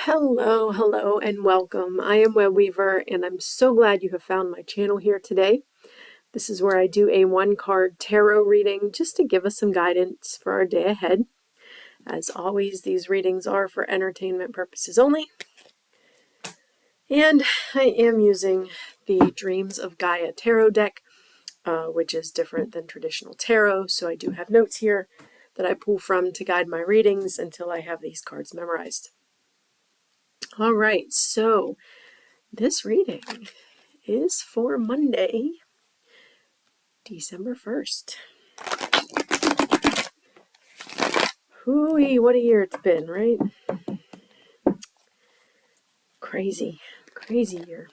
Hello, and welcome. I am Web Weaver, and I'm so glad you have found my channel here today. This is where I do a one-card tarot reading just to give us some guidance for our day ahead. As always, these readings are for entertainment purposes only. And I am using the Dreams of Gaia tarot deck, which is different than traditional tarot, so I do have notes here that I pull from to guide my readings until I have these cards memorized. All right, so this reading is for Monday, December 1st. Hooey, what a year it's been, right? Crazy year.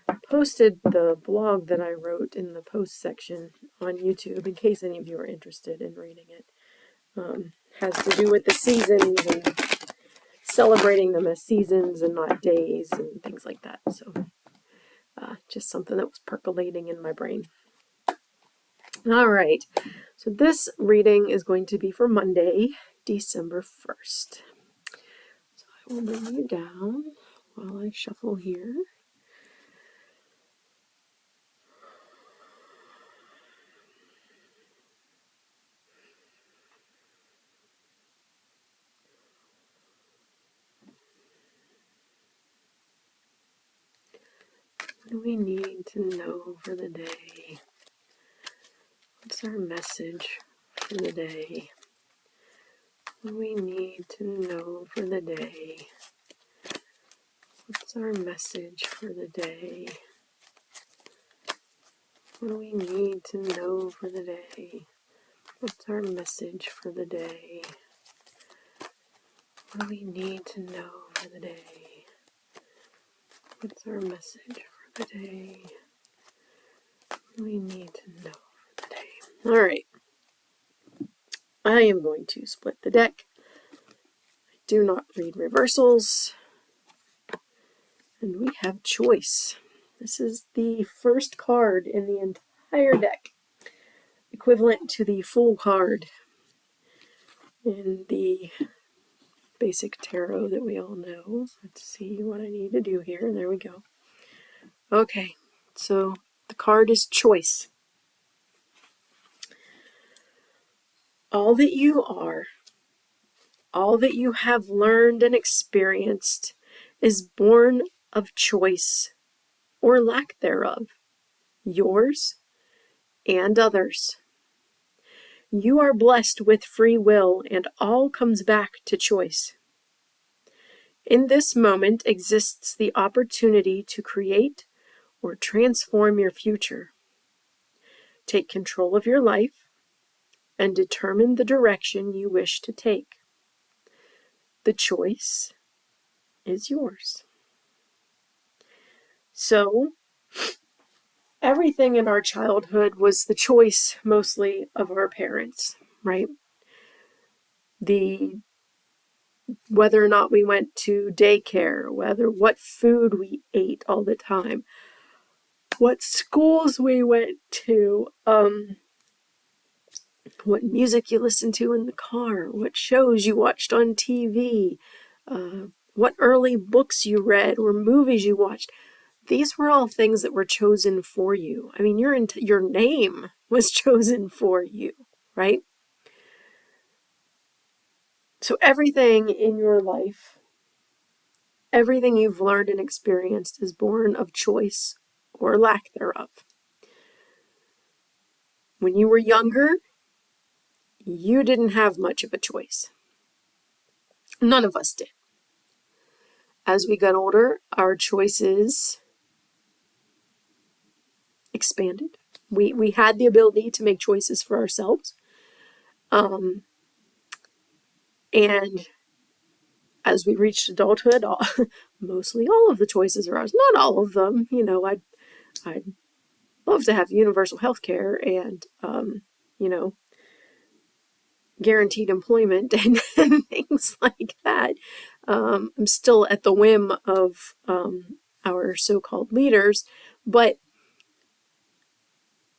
I posted the blog that I wrote in the post section on YouTube in case any of you are interested in reading it. Has to do with the seasons and celebrating them as seasons and not days and things like that. So just something that was percolating in my brain. All right, so this reading is going to be for Monday, December 1st. So I will bring you down while I shuffle here. What do we need to know for the day? What's our message for the day? What do we need to know for the day? What's our message for the day? What do we need to know for the day? What's our message for the day? What do we need to know for the day? What's our message for the day? What do we need to know for the day? All right. I am going to split the deck. I do not read reversals. And we have choice. This is the first card in the entire deck, equivalent to the full card in the basic tarot that we all know. Let's see what I need to do here. There we go. Okay, so the card is choice. All that you are, all that you have learned and experienced is born of choice or lack thereof, yours and others. You are blessed with free will, and all comes back to choice. In this moment exists the opportunity to create or transform your future. Take control of your life and determine the direction you wish to take. The choice is yours. So, everything in our childhood was the choice mostly of our parents, right? Whether or not we went to daycare, what food we ate all the time, what schools we went to, what music you listened to in the car, what shows you watched on TV, what early books you read or movies you watched. These were all things that were chosen for you. I mean, your name was chosen for you, right? So everything in your life, everything you've learned and experienced is born of choice or lack thereof. When you were younger, you didn't have much of a choice. None of us did. As we got older, our choices expanded. We had the ability to make choices for ourselves. And as we reached adulthood, mostly all of the choices are ours. Not all of them. You know, I'd love to have universal health care and, guaranteed employment and things like that. I'm still at the whim of our so-called leaders, but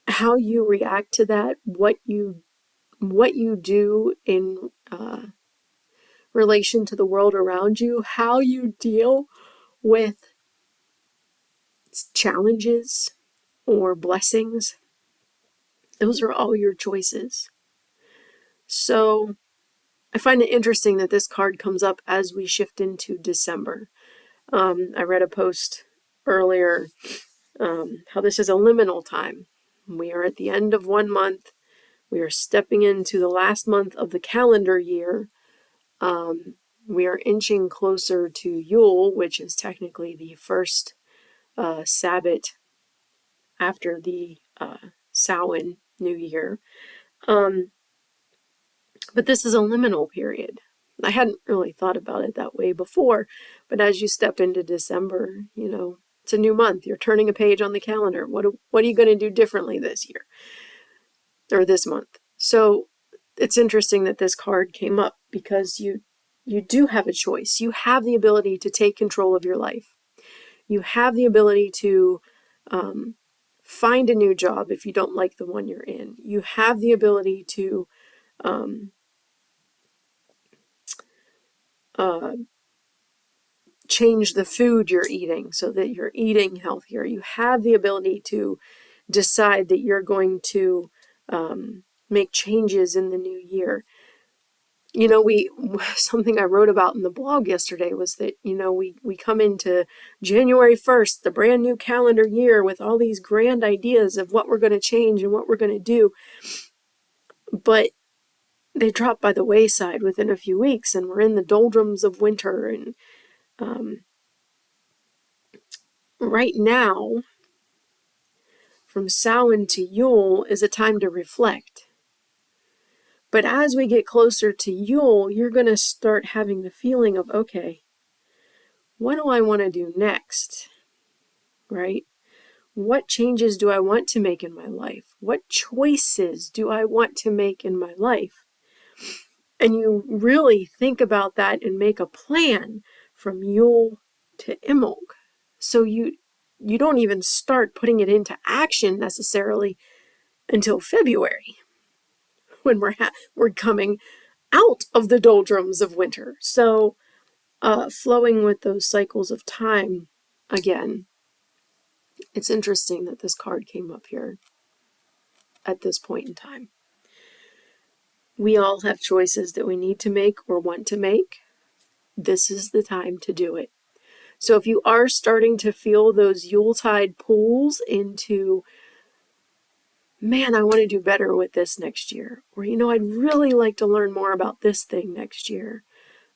how you react to that, what you what you do in relation to the world around you, how you deal with challenges or blessings, those are all your choices. So I find it interesting that this card comes up as we shift into December. I read a post earlier how this is a liminal time. We are at the end of one month. We are stepping into the last month of the calendar year. We are inching closer to Yule, which is technically the first Sabbath after the Samhain New Year. But this is a liminal period. I hadn't really thought about it that way before, but as you step into December, it's a new month. You're turning a page on the calendar. What are you going to do differently this year or this month? So it's interesting that this card came up because you do have a choice. You have the ability to take control of your life. You have the ability to find a new job if you don't like the one you're in. You have the ability to change the food you're eating so that you're eating healthier. You have the ability to decide that you're going to make changes in the new year. Something I wrote about in the blog yesterday was that, we come into January 1st, the brand new calendar year, with all these grand ideas of what we're going to change and what we're going to do. But they drop by the wayside within a few weeks, and we're in the doldrums of winter. And right now, from Samhain to Yule is a time to reflect. But as we get closer to Yule, you're going to start having the feeling of, okay, what do I want to do next? Right? What changes do I want to make in my life? What choices do I want to make in my life? And you really think about that and make a plan from Yule to Imbolc. So you don't even start putting it into action necessarily until February, when we're coming out of the doldrums of winter. So flowing with those cycles of time again. It's interesting that this card came up here at this point in time. We all have choices that we need to make or want to make. This is the time to do it. So if you are starting to feel those Yuletide pulls into, man, I want to do better with this next year, or, I'd really like to learn more about this thing next year,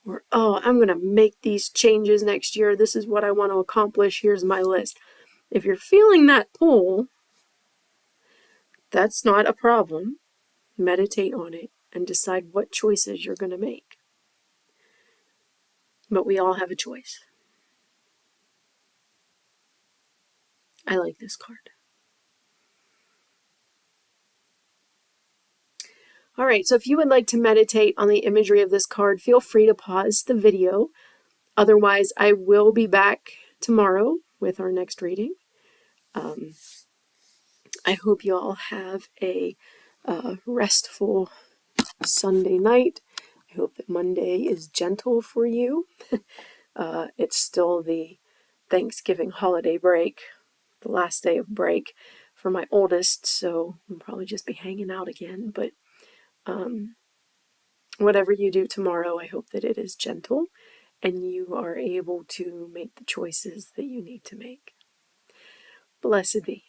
or, oh, I'm going to make these changes next year. This is what I want to accomplish. Here's my list. If you're feeling that pull, that's not a problem. Meditate on it and decide what choices you're going to make. But we all have a choice. I like this card. All right, so if you would like to meditate on the imagery of this card, feel free to pause the video. Otherwise, I will be back tomorrow with our next reading. I hope you all have a restful Sunday night. I hope that Monday is gentle for you. It's still the Thanksgiving holiday break, the last day of break for my oldest, so I'll probably just be hanging out again. But whatever you do tomorrow, I hope that it is gentle and you are able to make the choices that you need to make. Blessed be.